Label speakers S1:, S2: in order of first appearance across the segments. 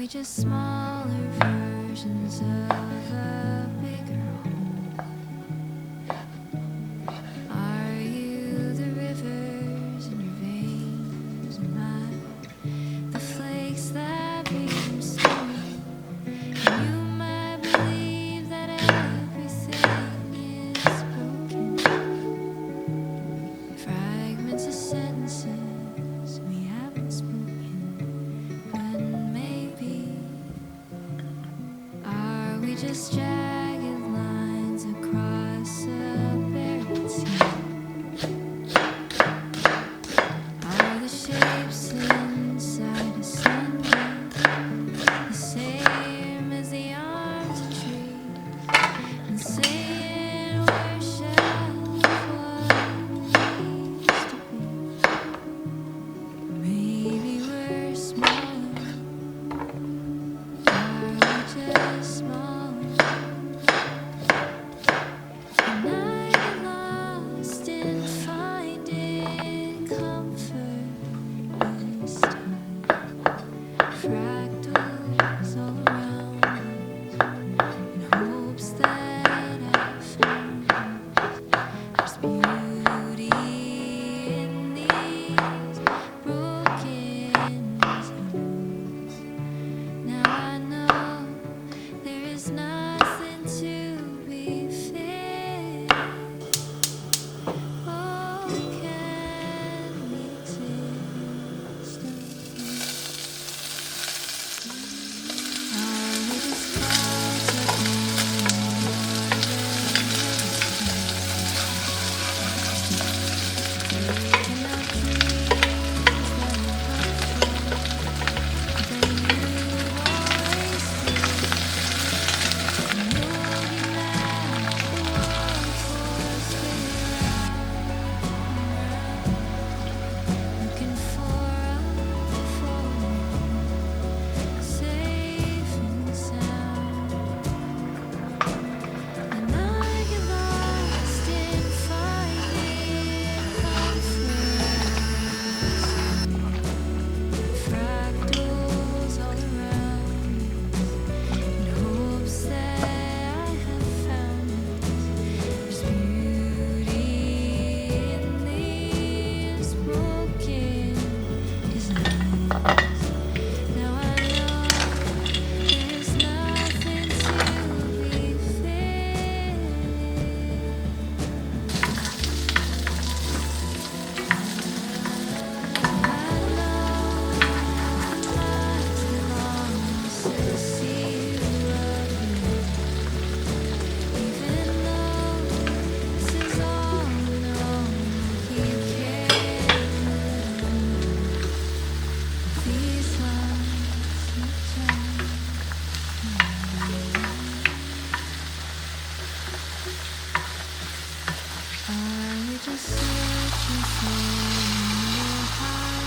S1: just smaller versions of a bigger home? Are you the rivers in your veins and I the flakes that become snow? You might believe that everything is broken. Fragments of sentences we haven't spoken, but maybe are we just jagged lines across a buried sea? Are the shapes inside a sunlight the same as the arms of trees? And saying we're shells what we used to be. Maybe we're smaller. Are we just smaller? And I get lost in finding comfort this time. Fractals all around us, in hopes that I found there's beauty in these broken zones. Now I know there is nothing to be feared. Oh, can we exist again? Are we just clouds up in the water? Taking our dreams that we hope for, that you always see. And you'll get mad at the world for spinning round and round, looking for a safe and sound. And I get lost in finding comfort. Fractals all around, in hopes that I have found there's beauty in these broken designs. Now I know there's nothing to be feared. I know times get lost in the sea of even though this is all known, keep carrying these lines of time. Are we just searching for a high?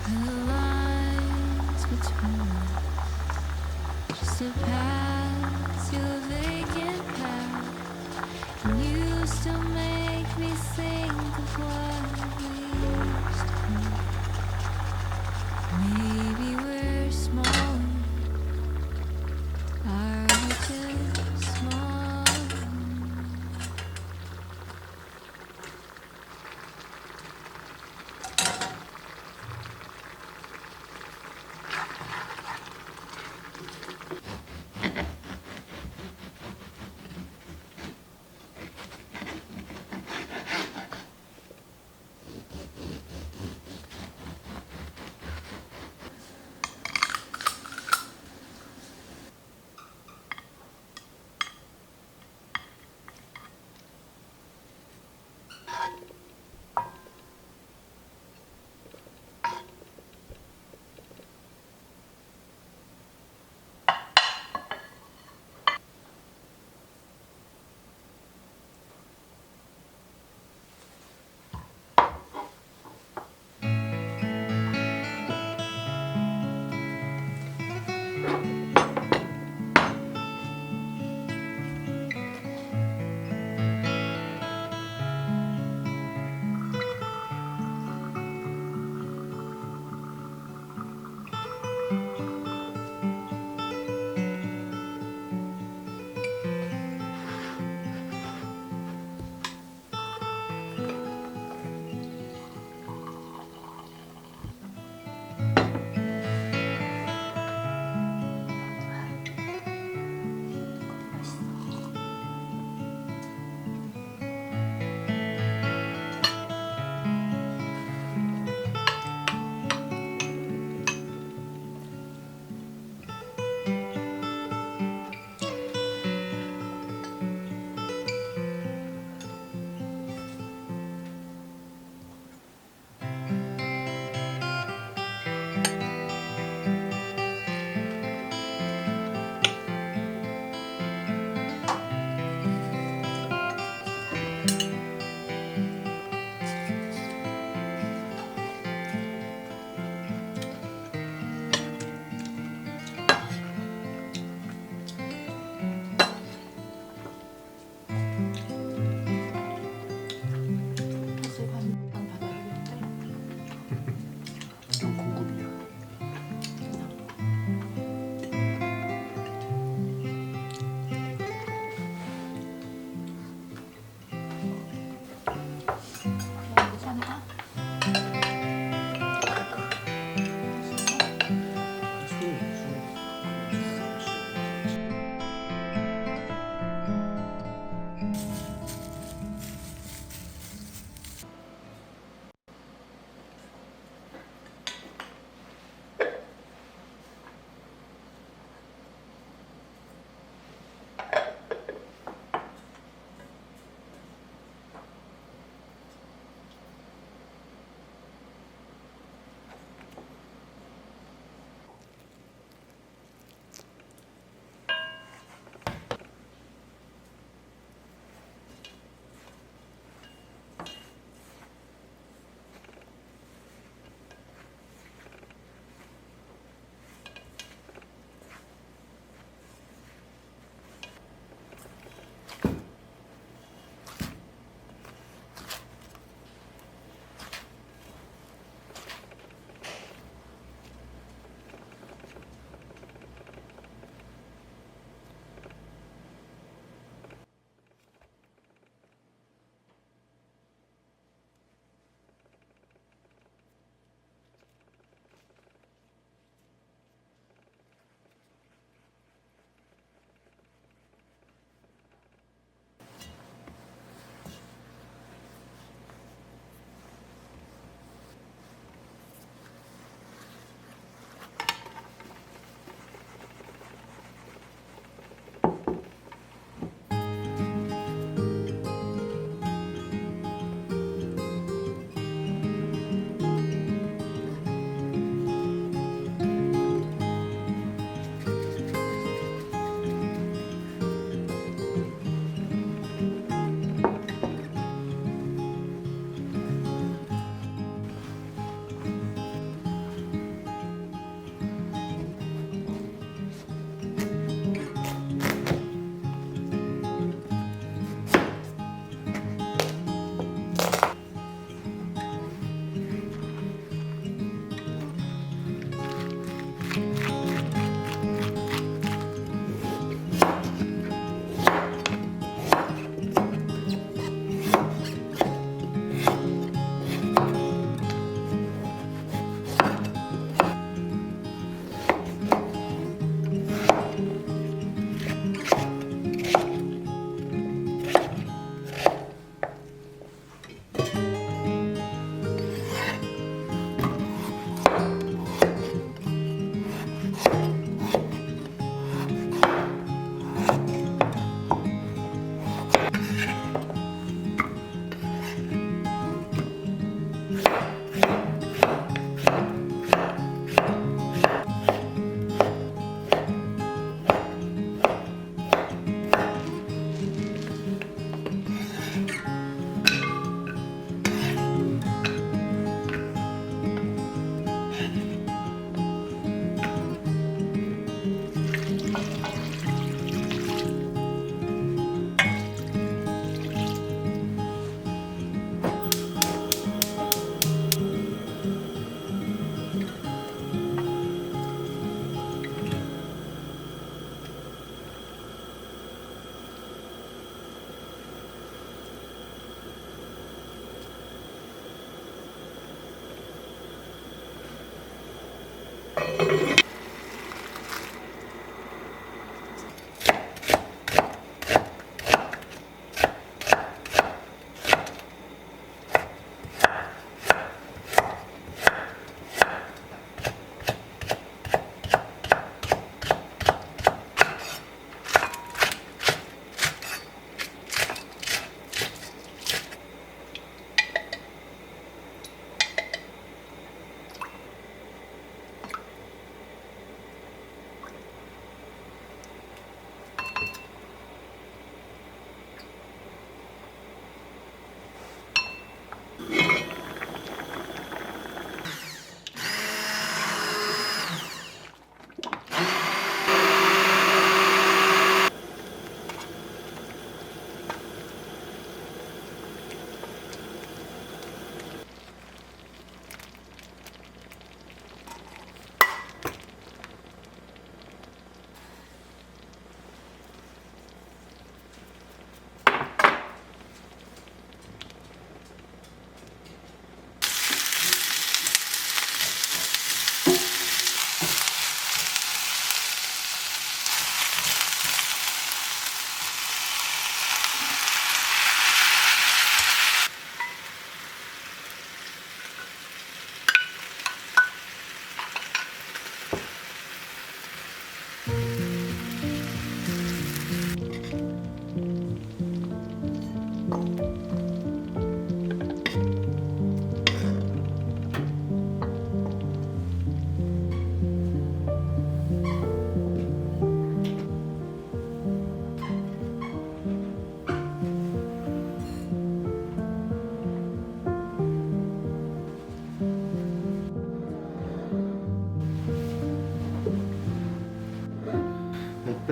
S1: Are the lines between us just a path to a vacant path? And you still make me think of what we used to be. Maybe we're smaller. Are we just smaller?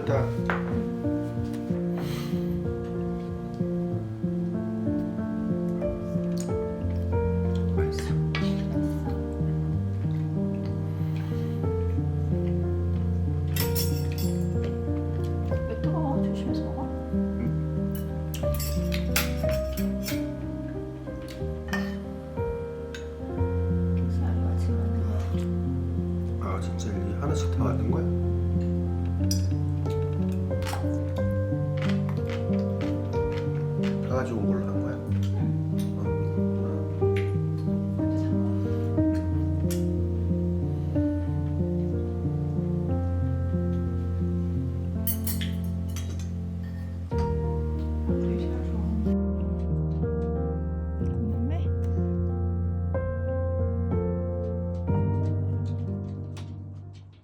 S2: 됐다. 맛있어.
S3: 왜 뜨거워? 조심해서 먹어. 쌀이 같이 만든 거야.
S2: 아 진짜 이 하나씩 다 만든 거야? 다 가지고 온 걸로 한